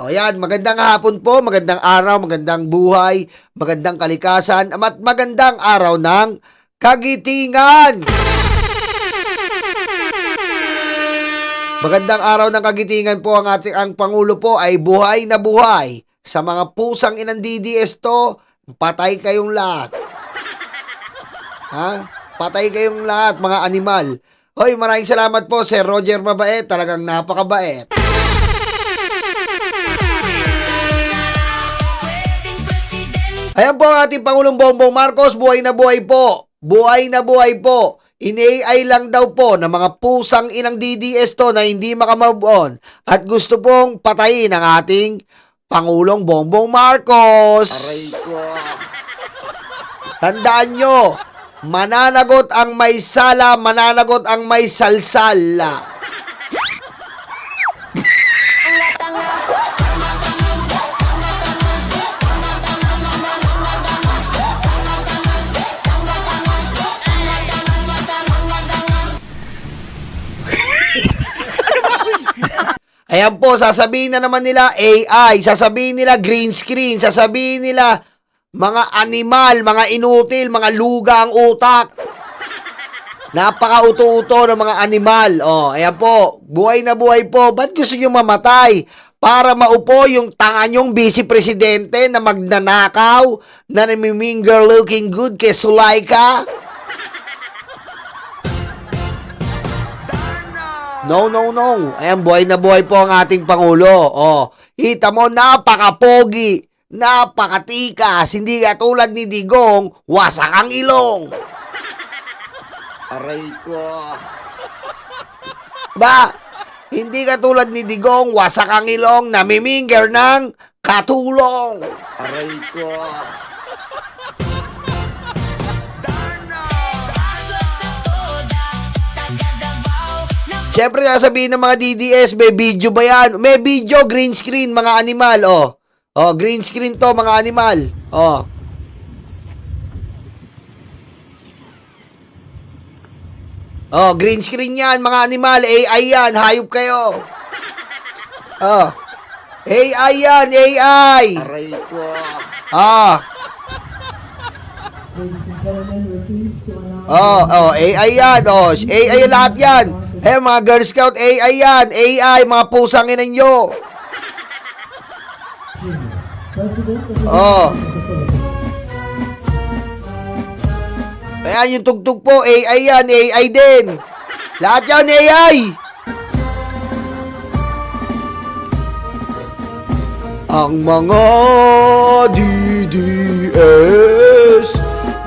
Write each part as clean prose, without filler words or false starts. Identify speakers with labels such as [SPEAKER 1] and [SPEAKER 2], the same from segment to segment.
[SPEAKER 1] O yan, magandang hapon po, magandang araw, magandang buhay, magandang kalikasan, at magandang araw ng kagitingan. Magandang araw ng kagitingan po ang Pangulo po ay buhay na buhay. Sa mga pusang inang DDS to, patay kayong lahat. Ha? Patay kayong lahat, mga animal. Hoy, maraming salamat po, Sir Roger Mabait. Talagang napakabait. Ayan po ang ating Pangulong Bongbong Marcos, buhay na buhay po. Buhay na buhay po. In-AI lang daw po ng mga pusang inang DDS to na hindi makamove on at gusto pong patayin ang ating Pangulong Bongbong Marcos.
[SPEAKER 2] Aray ko.
[SPEAKER 1] Tandaan nyo, mananagot ang may sala, mananagot ang may salsala. Ayan po, sasabihin na naman nila AI, sasabihin nila green screen, sasabihin nila mga animal, mga inutil, mga luga ang utak. Napaka-uto-uto ng mga animal. Oh, ayan po, buhay na buhay po. Ba't gusto nyo mamatay? Para maupo yung tanga nyong vice presidente na magnanakaw, na namiminger looking good kay Sulaika? No, no, no. Ayan, buhay na buhay po ang ating Pangulo. Oh, kita mo, napaka-pogi, napakatikas, hindi katulad ni Digong, wasak ang ilong.
[SPEAKER 2] Aray ko.
[SPEAKER 1] Ba, hindi katulad ni Digong, wasak ang ilong, namiminger ng katulong.
[SPEAKER 2] Aray ko.
[SPEAKER 1] Siyempre, sasabihin ng mga DDS, may video ba yan? May video, green screen, mga animal, oh. Oh, green screen to, mga animal. Oh. Oh, green screen yan, mga animal. AI yan, hayop kayo. Oh. AI yan, AI.
[SPEAKER 2] Aray ko.
[SPEAKER 1] Ah. AI yan, oh. AI lahat yan. Eh, mga Girl Scout, AI yan. AI, mga pusang ina nyo. Oh. Ayan yung tugtog po, AI yan, AI din. Lahat yan, AI. Ang mga DDS,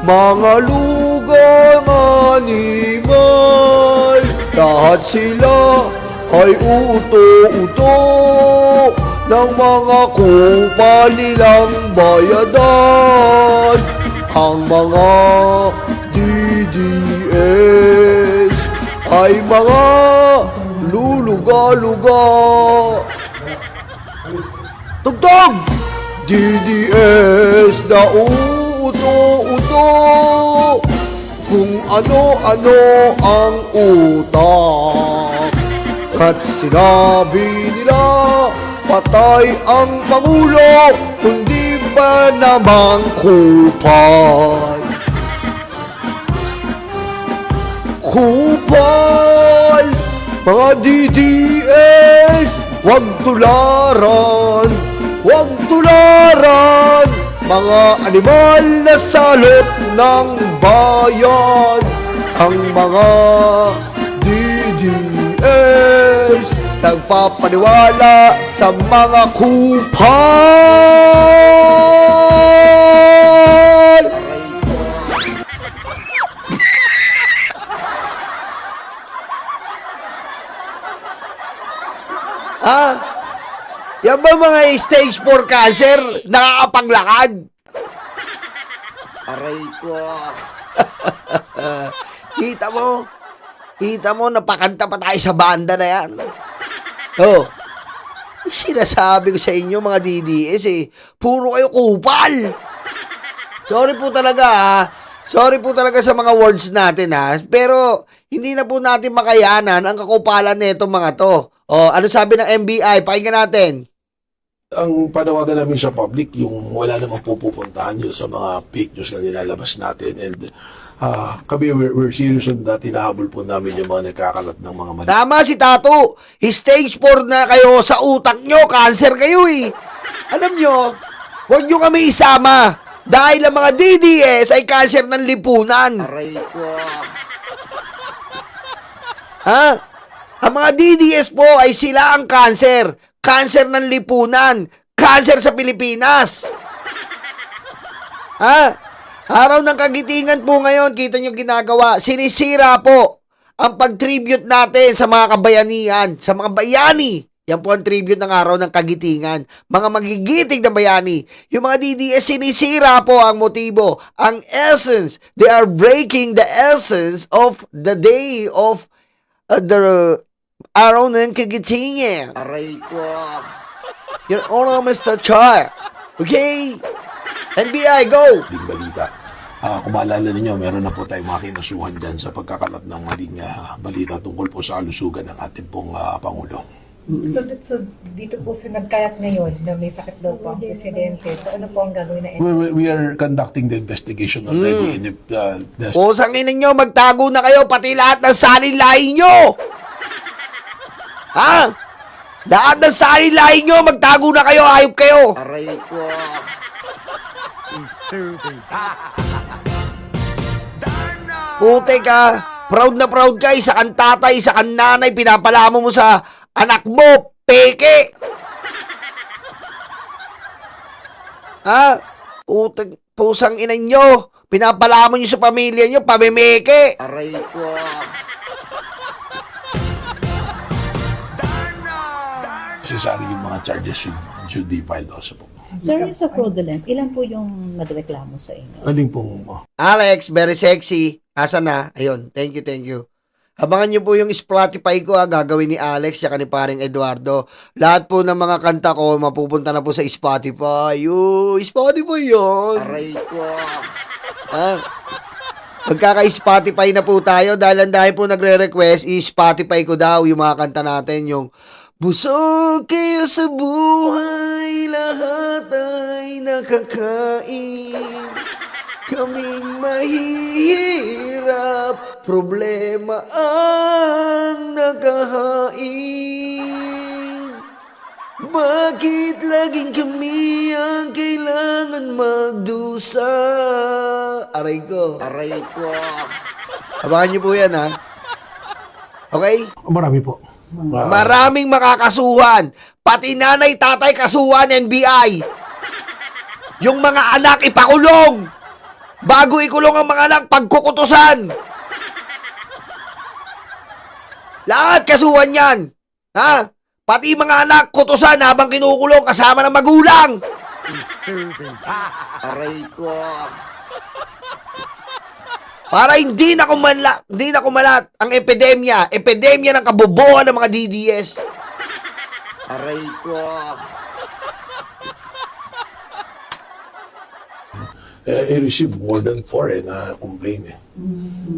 [SPEAKER 1] mga lugang animal, lahat sila ay uto-uto ng mga kupal nilang bayadan. Ang mga DDS ay mga luluga-luga. Tugtog! DDS na uto-uto, kung ano-ano ang utak. At sinabi nila, patay ang Pangulo, kundi ba namang kupal? Kupal! Mga DDS, wag tularan, wag tularan, mga animal na salot ng bayan. Ang mga DDS, nagpapaniwala sa mga kupal. Ah, yan ba mga stage 4 cancer nakakapaglakad?
[SPEAKER 2] Aray ko.
[SPEAKER 1] Kita mo, napakanta pa tayo sa banda na yan. Oh, sinasabi ko sa inyo mga DDS puro kayo kupal. Sorry po talaga Sorry po talaga sa mga words natin pero hindi na po natin makayanan ang kakupalan nito mga to. Oh, ano sabi ng NBI? Pakinggan natin.
[SPEAKER 3] Ang panawagan namin sa public, yung wala namang pupuntahan yun sa mga fake news na nilalabas natin. And kami, we're serious on that. Hinahabol po namin yung mga nagkakalat ng mga mali.
[SPEAKER 1] Tama si Tato. Stage 4 na kayo sa utak nyo. Cancer kayo eh. Alam nyo, huwag nyo kami isama. Dahil ang mga DDS ay cancer ng lipunan.
[SPEAKER 2] Aray ko.
[SPEAKER 1] Ha? Ang mga DDS po ay sila ang cancer. Cancer ng lipunan. Cancer sa Pilipinas. Ha? Araw ng Kagitingan po ngayon, kita nyo ginagawa. Sinisira po ang pag-tribute natin sa mga kabayanihan, sa mga bayani. Yan po ang tribute ng araw ng Kagitingan. Mga magigiting na bayani. Yung mga DDS, sinisira po ang motibo, ang essence. They are breaking the essence of the day of the araw ng Kagitingan.
[SPEAKER 2] Aray ko.
[SPEAKER 1] Your Honor, Mr. Char. Okay? NBI, go!
[SPEAKER 3] Maling balita. Kung maalala ninyo, meron na po tayong mga kinasuhan dyan sa pagkakalat ng maling balita tungkol po sa kalusugan ng ating pong Pangulo.
[SPEAKER 4] So dito po sa nagkalat ngayon na may sakit daw po ang presidente. So ano po ang gagawin na
[SPEAKER 3] We are conducting the investigation already. And if there's
[SPEAKER 1] Pusang ina nyo, magtago na kayo, pati lahat ng salin lahi nyo! Ha? Lahat ng salin lahi nyo, magtago na kayo, ayop kayo!
[SPEAKER 2] Aray ko.
[SPEAKER 1] Puti ka, proud ka, isa kang tatay, isa kang nanay, pinapalamo mo sa anak mo, peke! Ha? Pusang ina nyo, pinapalamo nyo sa pamilya nyo, pamimeke!
[SPEAKER 2] Aray ko.
[SPEAKER 3] necessary yung mga charges should be filed also po.
[SPEAKER 5] Sir, yung sa fraudulent, ilan po yung nagreklamo sa inyo?
[SPEAKER 3] Aling pong
[SPEAKER 1] Alex, very sexy. Asa na? Ayun, thank you. Abangan nyo po yung Spotify ko, gagawin ni Alex at ni paring Eduardo. Lahat po ng mga kanta ko mapupunta na po sa Spotify. Spotify yun.
[SPEAKER 2] Aray ko.
[SPEAKER 1] Magkaka-Spotify na po tayo dahil po nagre-request, i-Spotify ko daw yung mga kanta natin, yung busog kayo sa buhay, lahat ay nakakain. Kaming mahihirap, problema ang nakahain. Bakit laging kami ang kailangan magdusa? Aray ko.
[SPEAKER 2] Aray ko.
[SPEAKER 1] Abangan niyo po yan, ha? Okay?
[SPEAKER 3] marami po.
[SPEAKER 1] Maraming makakasuhan. Pati nanay, tatay, kasuhan, NBI. Yung mga anak, ipakulong. Bago ikulong ang mga anak, pagkukutusan. Lahat kasuhan yan. Ha? Pati mga anak, kutusan habang kinukulong kasama ng magulang.
[SPEAKER 2] Aray ko.
[SPEAKER 1] Para hindi na kumalat ang epidemya ng kabobohan ng mga DDS.
[SPEAKER 2] Aray ko.
[SPEAKER 3] I received more than 4 na complaint eh.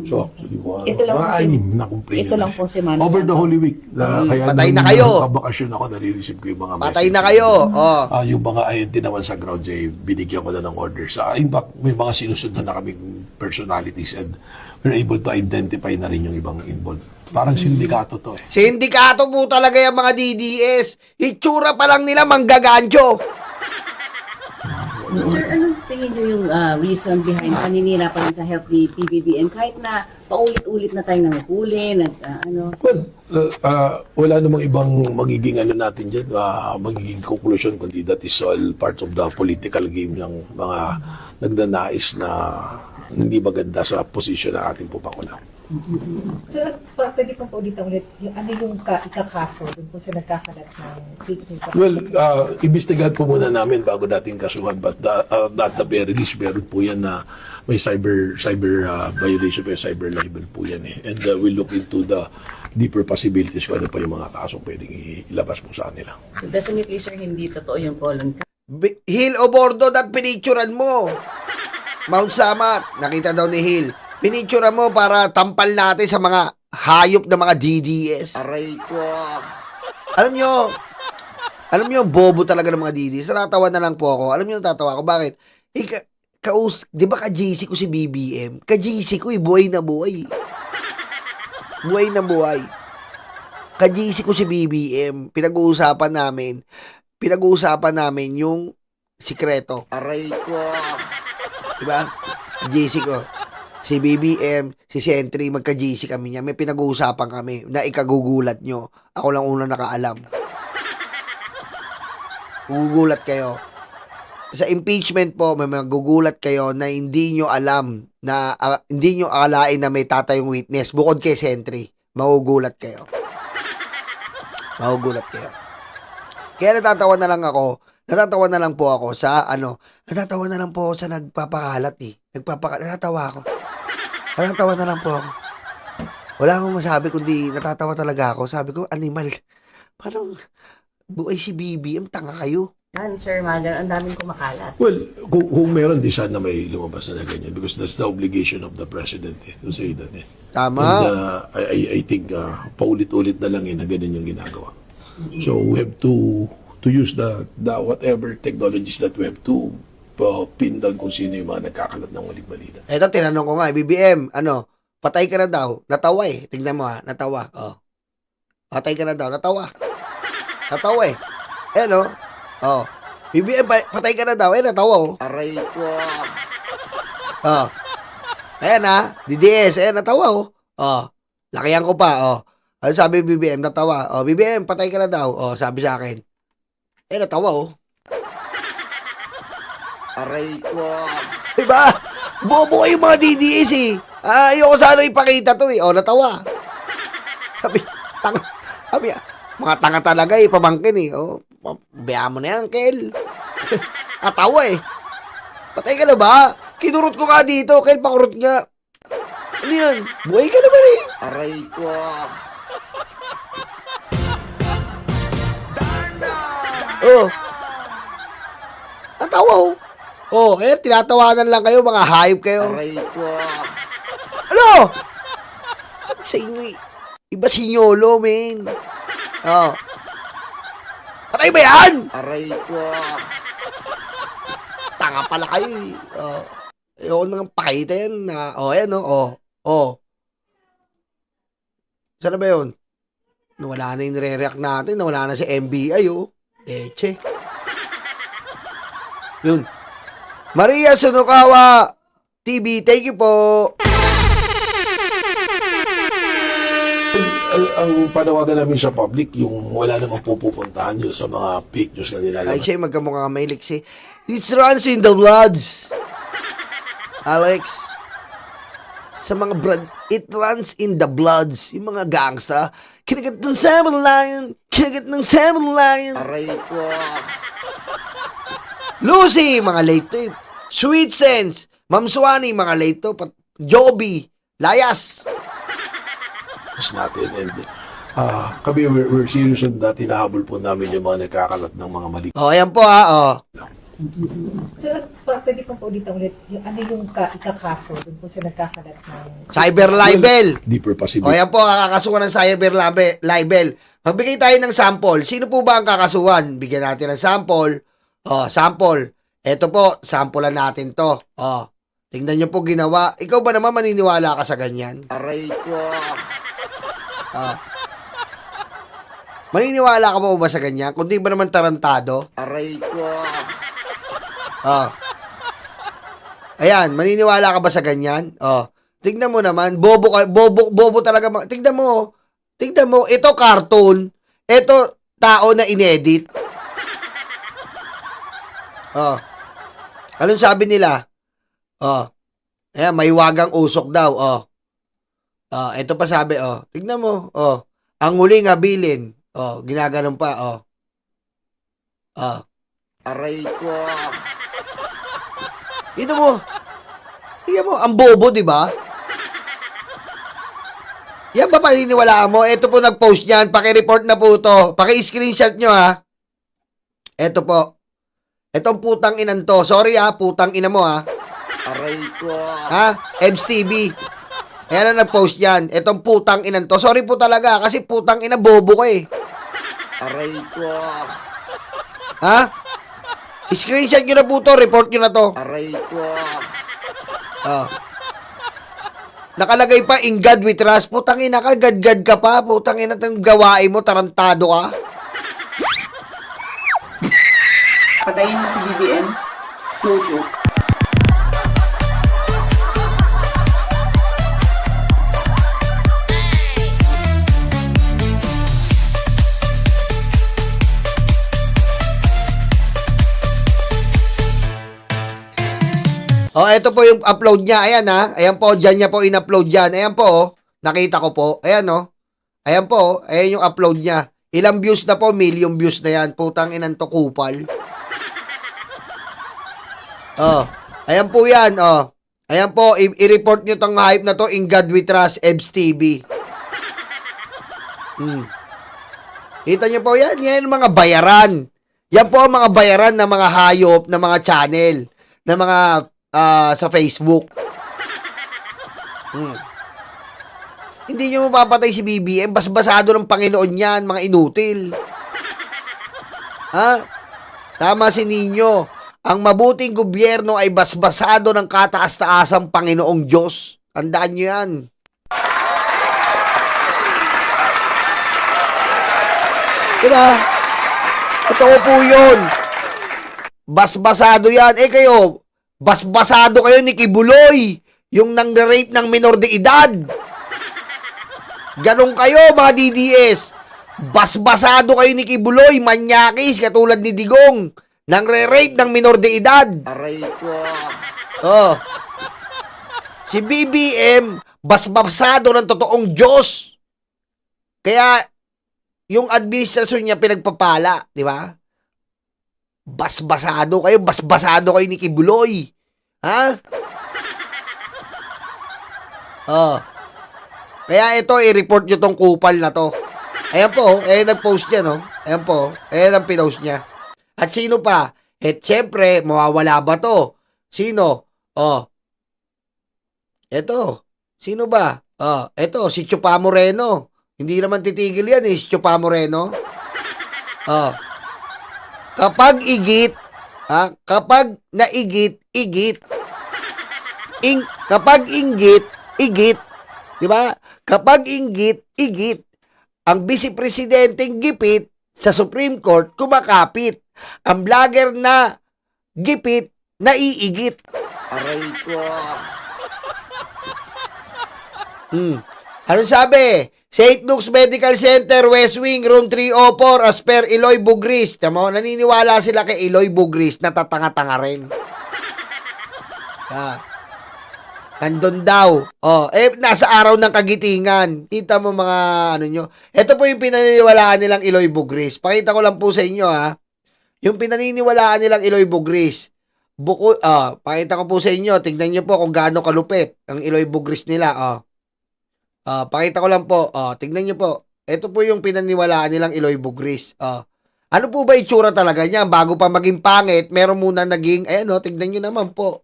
[SPEAKER 3] So actually,
[SPEAKER 5] Ito lang
[SPEAKER 3] mga
[SPEAKER 5] po si-
[SPEAKER 3] 6 na complaint.
[SPEAKER 5] ito lang po si Manny
[SPEAKER 3] Over the
[SPEAKER 5] Santos.
[SPEAKER 3] Holy Week. Kaya
[SPEAKER 1] Patay
[SPEAKER 3] nung
[SPEAKER 1] na kayo.
[SPEAKER 3] nakabakasyon ako, nare-receive ko yung mga
[SPEAKER 1] Patay
[SPEAKER 3] message.
[SPEAKER 1] na kayo. Oh.
[SPEAKER 3] Yung mga ayun naman sa ground, binigyan ko na ng orders. In fact, may mga sinusundan na kaming personalities and we're able to identify na rin yung ibang involved. Parang sindikato to eh.
[SPEAKER 1] Sindikato po talaga yung mga DDS. Itsura pa lang nila manggagancho.
[SPEAKER 5] Sir, anong tingin nyo yung reason behind paninira pa rin sa health ni PBBM kahit na paulit-ulit na tayong nanghuli,
[SPEAKER 3] Well, wala namang ibang magiging natin dyan, magiging conclusion kundi that is all part of the political game ng mga nagnanais na hindi maganda sa posisyon ng ating Pangulo.
[SPEAKER 4] Sir, pwede pong ulit yung ano yung ikakaso dun po sa nagkakalat ng fake news.
[SPEAKER 3] Well, imbestigahan po muna namin bago natin kasuhan, but at the very least, meron po yan na may cyber violation, may cyber libel po yan eh. And we'll look into the deeper possibilities kung ano pa yung mga kasong pwedeng ilabas po sa kanila.
[SPEAKER 5] So definitely, sir, hindi totoo yung colon
[SPEAKER 1] Hill o Bordo at pinicturan mo. Mount Samat, nakita daw ni Hill. Pinicturan mo para tampal natin sa mga hayop na mga DDS.
[SPEAKER 2] Aray ko.
[SPEAKER 1] Alam nyo, Alam niyo, bobo talaga ng mga DDS. Natatawa na lang po ako. Alam niyo, natatawa ako. Bakit? Di ba ka-JC ko si BBM? Ka-JC ko buhay na buhay. Buhay na buhay. Ka-JC ko si BBM. Pinag-uusapan namin yung sikreto.
[SPEAKER 2] Aray ko.
[SPEAKER 1] Diba? Ka-JC ko. Si BBM, si Sentry, magka-JC kami niya. May pinag-uusapan kami na ikagugulat nyo. Ako lang unang nakaalam. Gugulat kayo. Sa impeachment po, may magugulat kayo na hindi nyo alam na hindi nyo akalain na may tatayong witness bukod kay Sentry. Magugulat kayo. Magugulat kayo. Kaya natatawa na lang po ako sa natatawa na lang po ako sa nagpapakalat eh. Natatawa na lang po ako. Wala akong masabi kundi natatawa talaga ako. Sabi ko, animal. Parang buhay si BBM, tanga kayo.
[SPEAKER 5] Sir Magan, ang daming kumakalat.
[SPEAKER 3] Well, kung meron, di sana may lumabas na ganyan because that's the obligation of the president to say that.
[SPEAKER 1] Tama.
[SPEAKER 3] And I think paulit-ulit na lang na ganun yung ginagawa. So we have to use the whatever technologies that we have to pin down kung sino yung mga nagkakalat ng waling-balita.
[SPEAKER 1] Eto, tinanong ko nga, BBM, patay ka na daw. Natawa eh. Tingnan mo natawa. Oh. Patay ka na daw. Natawa. Natawa eh. BBM, patay ka na daw. Natawa oh.
[SPEAKER 2] Aray ko.
[SPEAKER 1] Ayan DDS. Natawa oh. Lakihan ko pa. Ano sabi BBM? Natawa. BBM, patay ka na daw. Sabi sa akin. Natawa oh.
[SPEAKER 2] Aray ko.
[SPEAKER 1] Diba? Bobo kayo mga DDS eh. Ayoko sana ipakita to eh. Natawa. Sabi, mga tanga talaga eh, pamangkin eh. Bayaan mo na yan, Kel. Natawa eh. Patay ka na ba? Kinurot ko nga dito, Kel, pakurot nga. Ano yan? Buhay ka naman eh.
[SPEAKER 2] Aray ko.
[SPEAKER 1] Natawa oh. Tinatawanan lang kayo, mga hayop kayo.
[SPEAKER 2] Aray ko.
[SPEAKER 1] Ano? Sa inyo eh. Iba sinyolo, men. Patay ba yan?
[SPEAKER 2] Aray ko.
[SPEAKER 1] Tanga pala kayo eh. Ayoko nang pakita yan na, ayan Sana ba yun? Nawala na yung re-react natin, nawala na si MBI Leche. Yun. Maria Sunukawa TV, thank you po.
[SPEAKER 3] Ang panawagan namin sa public, yung wala namang pupuntahan yun sa mga fake news na
[SPEAKER 1] Ay,
[SPEAKER 3] nilalabas.
[SPEAKER 1] siya magkamukha may liksi. It runs in the bloods. Alex. Sa mga it runs in the bloods. Yung mga gangsta. Kinagat ng 7-Lion.
[SPEAKER 2] Aray ko.
[SPEAKER 1] Lucy, mga late to. Sweet Sense. Ma'am Suwani, mga late to. Joby. Layas.
[SPEAKER 3] Natin and kami we're serious on that. Hinahabol po namin yung mga nagkakalat ng mga mali.
[SPEAKER 1] Ayan po
[SPEAKER 4] Sir, pwede pong paulitan ulit, ano yung ikakaso dun po sa nagkakalat ng
[SPEAKER 1] Cyber libel.
[SPEAKER 3] Deeper possibility.
[SPEAKER 1] Ayan po, kakasuhan ng cyber libel. Magbigay tayo ng sample. Sino po ba ang kakasuhan? Bigyan natin ng sample. Sample. Ito po, sampulan natin to. Tingnan nyo po ginawa. Ikaw ba naman maniniwala ka sa ganyan?
[SPEAKER 2] Aray ko.
[SPEAKER 1] Maniniwala ka ba sa ganyan? Kung di ba naman tarantado?
[SPEAKER 2] Aray ko.
[SPEAKER 1] Ayan, maniniwala ka ba sa ganyan? Tingnan mo naman, bobo talaga. Tingnan mo, ito cartoon, ito tao na inedit. Anong sabi nila? Ayan, may wagang usok daw. Ito pa sabi, tingnan mo, ang huling habilin. Ginaganon pa,
[SPEAKER 2] Aray ko.
[SPEAKER 1] Tingnan mo, ang bobo, di ba? Yan ba paniniwalaan mo? Ito po nag-post niyan, paki-report na po to. Paki-screenshot nyo ha. Ito po. Itong putang inan to. Sorry putang ina mo
[SPEAKER 2] Aray ko.
[SPEAKER 1] Ebs TV. Ayan na nag-post yan. Itong putang inan to. Sorry po talaga kasi putang ina bobo ko eh.
[SPEAKER 2] Aray ko.
[SPEAKER 1] Ha? Screenshot nyo na po to, report nyo na to.
[SPEAKER 2] Aray ko.
[SPEAKER 1] Oh. Nakalagay pa, in God we trust. Putang ina ka, gad-gad ka pa. Putang ina, itong gawain mo, tarantado ka.
[SPEAKER 5] Patayin mo si BBM. No joke.
[SPEAKER 1] Oh, ito po yung upload niya. Ayan ha. Ayan po, dyan niya po in-upload dyan. Ayan po, oh. Nakita ko po. Ayan oh. Ayan po, oh. Ayan yung upload niya. Ilang views na po? Million views na yan. Putang inan to kupal. Oh. Ayan po yan, oh. Ayan po, i-report nyo tong hype na to. In God we trust, Ebs TV. Kita nyo po yan. Yan yung mga bayaran. Yan po ang mga bayaran ng mga hayop, ng mga channel, ng mga sa Facebook. Hindi nyo mapapatay si BBM. Basbasado ng Panginoon yan, mga inutil. Ha? Tama si Nino. Ang mabuting gobyerno ay basbasado ng kataas-taasang Panginoong Diyos. Tandaan nyo yan. Diba? Totoo po yun. Basbasado yan. Eh kayo, basbasado kayo ni Kibuloy, yung nang-rape ng minor de edad. Ganon kayo, mga DDS. Basbasado kayo ni Kibuloy, manyakis, katulad ni Digong, nang-rape ng minor de edad.
[SPEAKER 2] Aray ko.
[SPEAKER 1] Oh. Si BBM, basbasado ng totoong Diyos. Kaya, yung administrasyon niya pinagpapala, di ba? Basbasado kayo ni Kibuloy. Ha? Oh. Kaya ito, i-report nyo tong kupal na to. Ayan po, nag-post niya, no? Ayan po, ang pinost niya. At sino pa? Siyempre, mawawala ba to? Sino? Oh. Ito. Sino ba? Oh, ito, si Chupa Moreno. Hindi naman titigil yan, si Chupa Moreno. Oh. Kapag igit, kapag naigit, igit. Kapag inggit, igit. Di ba? Kapag inggit, igit. Ang vice presidenteng gipit sa Supreme Court kumakapit. Ang vlogger na gipit, naiigit.
[SPEAKER 2] Aray ko.
[SPEAKER 1] Anong sabi? St. Luke's Medical Center, West Wing, Room 304, as per Eloy Bugris. Tama, naniniwala sila kay Eloy Bugris na tatanga-tanga rin. Nandun daw. Oh, nasa araw ng kagitingan. Kita mo mga ano nyo. Ito po yung pinaniniwalaan nilang Eloy Bugris. Pakita ko lang po sa inyo, ha. Yung pinaniniwalaan nilang Eloy Bugris. Pakita ko po sa inyo. Tingnan nyo po kung gaano kalupit ang Eloy Bugris nila, pakita ko lang po. Tingnan nyo po. Ito po yung pinaniwalaan nilang Eloy Bugris. Ano po ba itsura talaga niya? Bago pa maging pangit, meron muna naging, tingnan nyo naman po.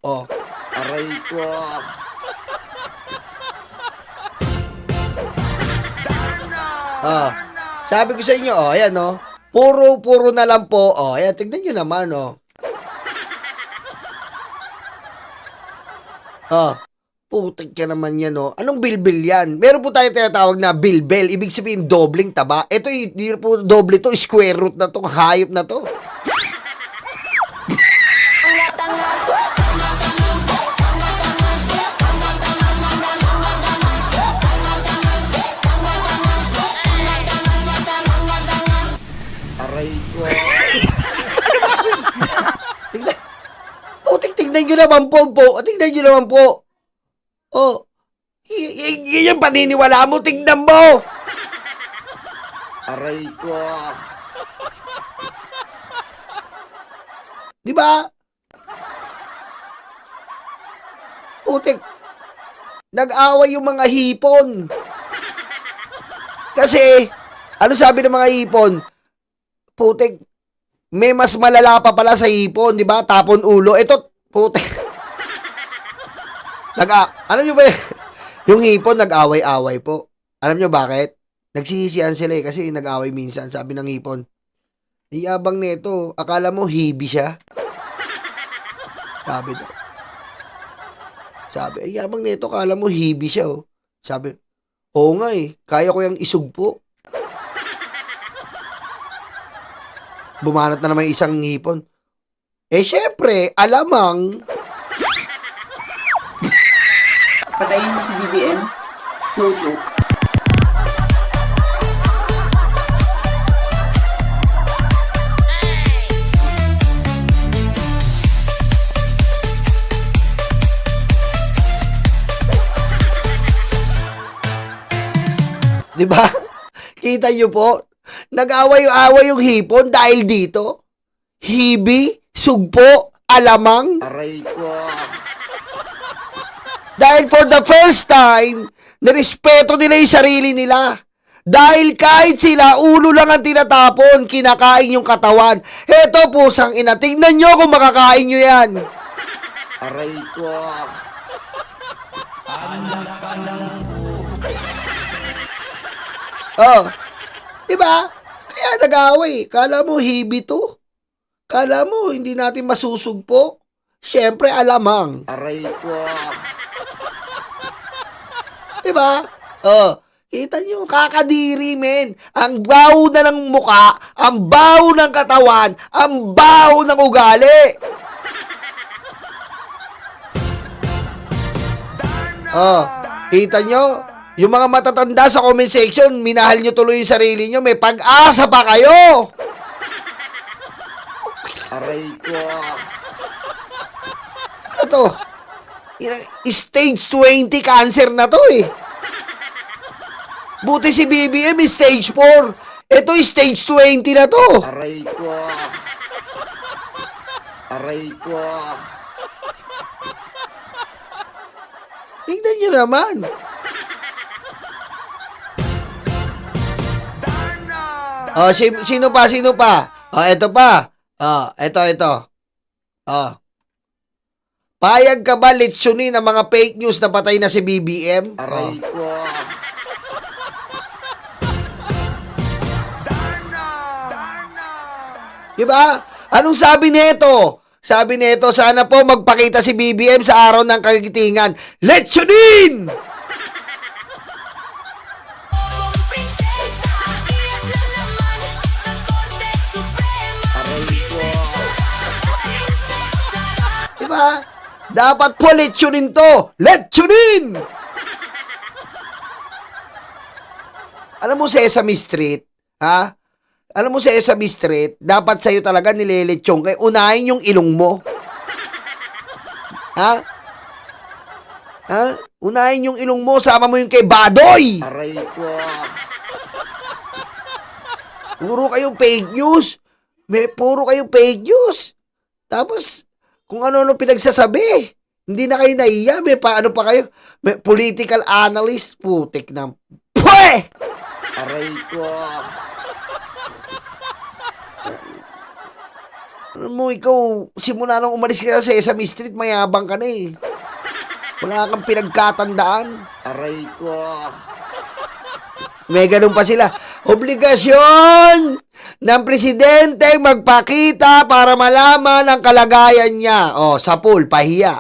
[SPEAKER 2] Aray ko.
[SPEAKER 1] Sabi ko sa inyo, ayan, puro na lang po. Ayan, tingnan nyo naman, putik ka naman yan, Anong bilbil yan? Meron po tayo tinatawag na bilbel. Ibig sabihin, dobling taba. Ito, hindi po doble to. Square root na to. Hayop na to.
[SPEAKER 2] Aray ko.
[SPEAKER 1] Tingnan nyo naman po. Tingnan nyo naman po. Yan yung paniniwala mo. Tingnan mo.
[SPEAKER 2] Aray ko.
[SPEAKER 1] Di ba? Putik. Nag-away yung mga hipon. Kasi, ano sabi ng mga hipon? Putik. May mas malala pa pala sa hipon, di ba? Tapon ulo. Ito, putik. Alam nyo ba yung hipon nag-away-away po? Alam nyo bakit? Nagsisisihan sila kasi nag-away minsan. Sabi ng hipon, Ang yabang nito, akala mo hibi siya? Sabi daw. Sabi, ang yabang nito, akala mo hibi siya, oh. Sabi, oo nga eh, kaya ko yung isugpo. Bumanat na naman yung isang ngipon. Eh, syempre, alamang.
[SPEAKER 5] Patayin mo si BBM? No joke.
[SPEAKER 1] Di ba? Kita niyo po? Nag-away-away yung hipon dahil dito. Hibi, sugpo, alamang.
[SPEAKER 2] Aray ko.
[SPEAKER 1] Dahil for the first time, nirespeto nila yung sarili nila. Dahil kahit sila, ulo lang ang tinatapon, kinakain yung katawan. Heto pusang ina, tingnan nyo kung makakain nyo yan.
[SPEAKER 2] Aray ko.
[SPEAKER 1] Oh, di ba? Kaya nag-away. Kala mo hibi to. Kala mo hindi natin masusugpo. Siyempre alamang.
[SPEAKER 2] Aray ko.
[SPEAKER 1] Di ba? Oh, kita nyo, kakadiri, men. Ang baho na ng muka, ang baho ng katawan, ang baho ng ugali. Oh, kita nyo? Yung mga matatanda sa comment section, minahal nyo tuloy yung sarili nyo. May pag-asa pa kayo.
[SPEAKER 2] Aray ko.
[SPEAKER 1] Ano to? Stage 20 cancer na to eh. Buti si BBM stage 4. Ito stage 20 na to.
[SPEAKER 2] Aray ko. Aray ko.
[SPEAKER 1] Tingnan nyo naman. Oh, sino pa? Oh, eto pa. Oh, eto. Oh. Payag ka ba litsunin ang mga fake news na patay na si BBM?
[SPEAKER 2] Aray ko.
[SPEAKER 1] Diba? Anong sabi nito? Sabi nito, sana po magpakita si BBM sa araw ng kagitingan. Litsunin!
[SPEAKER 2] Aray ko.
[SPEAKER 1] Diba? Dapat po litsunin to. Litsunin! Alam mo Sesame Street, ha? Alam mo Sesame Street, dapat sa'yo talaga nililitsyon kay unahin yung ilong mo. Ha? Ha? Unahin yung ilong mo, sama mo yung kay Badoy.
[SPEAKER 2] Aray ko.
[SPEAKER 1] Puro kayong fake news. Puro kayong fake news. Tapos, kung ano-ano pinagsasabi. Hindi na kayo naiya. May paano pa kayo? May political analyst. Putik na. Pwe!
[SPEAKER 2] Aray ko.
[SPEAKER 1] Alam mo, ikaw, simula nung umalis ka sa Sesame Street, mayabang ka na eh. Wala kang pinagkatandaan.
[SPEAKER 2] Aray ko.
[SPEAKER 1] May ganun pa sila. Obligasyon ng presidente magpakita para malaman ang kalagayan niya. O, sa pool, pahiya.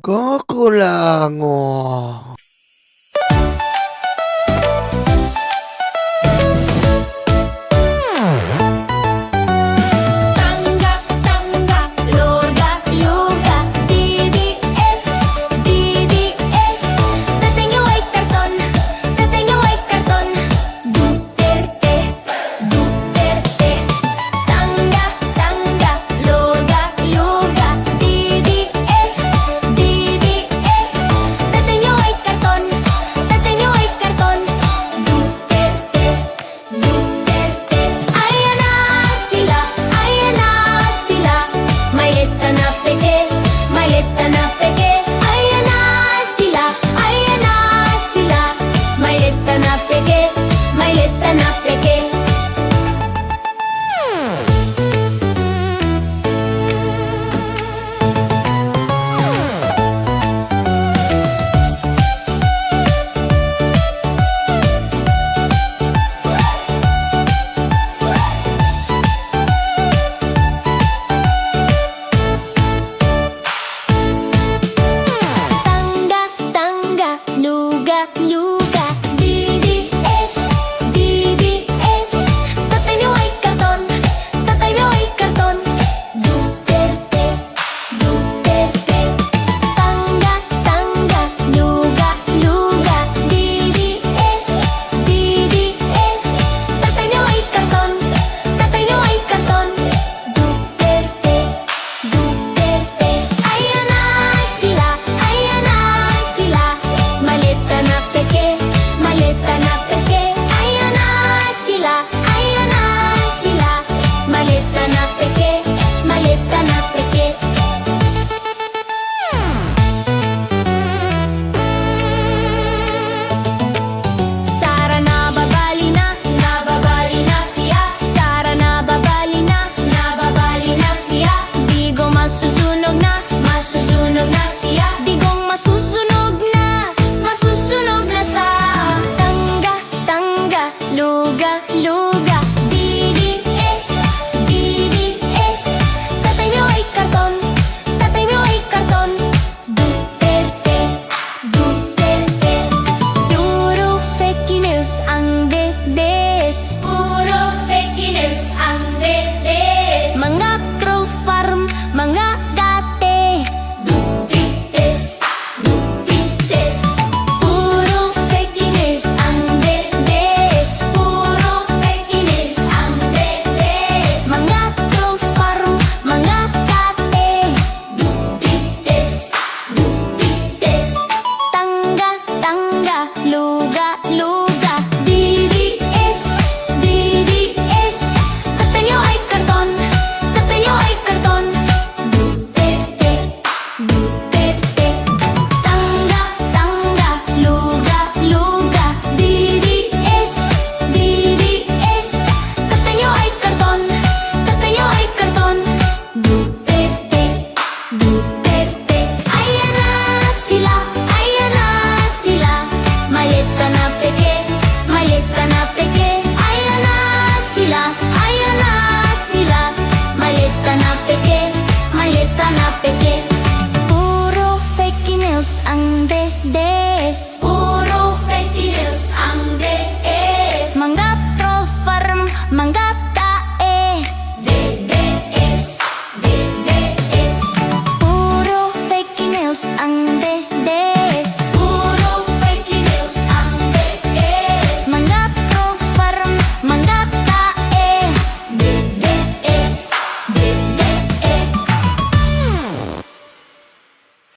[SPEAKER 1] Kakulango.
[SPEAKER 6] Tanggap, tanggap, luga, luga, DDS, DDS. Dating yung ay karton, dating yung ay karton. Duterte, Duterte. Tanggap, tanggap, luga, luga, DDS, DDS. Dating yung ay karton. luga DDS, DDS Tatay mo ay karton, tatay mo ay karton Duterte, Duterte Puro fake news ang DDS Puro fake news ang DDS Mga troll farm, mga gate Dutites, dutites Puro fake news ang DDS Puro fake news ang DDS Mga troll farm, mga gate Dutites, dutites Tangga, tangga, luga, luga DDS, DDS Tatay niyo ay karton, tatay niyo ay karton Duterte, Duterte Tangga, tangga, luga, luga DDS, DDS Tatay niyo ay karton, tatay niyo ay karton Duterte, Duterte Ayan na sila, ayan na sila Maleta na peke, maleta na peke Ayan na sila, ayan na sila Maleta na peke, maleta na peke Puro fake news ang DDS Puro fake news ang DDS Mga troll farm, mga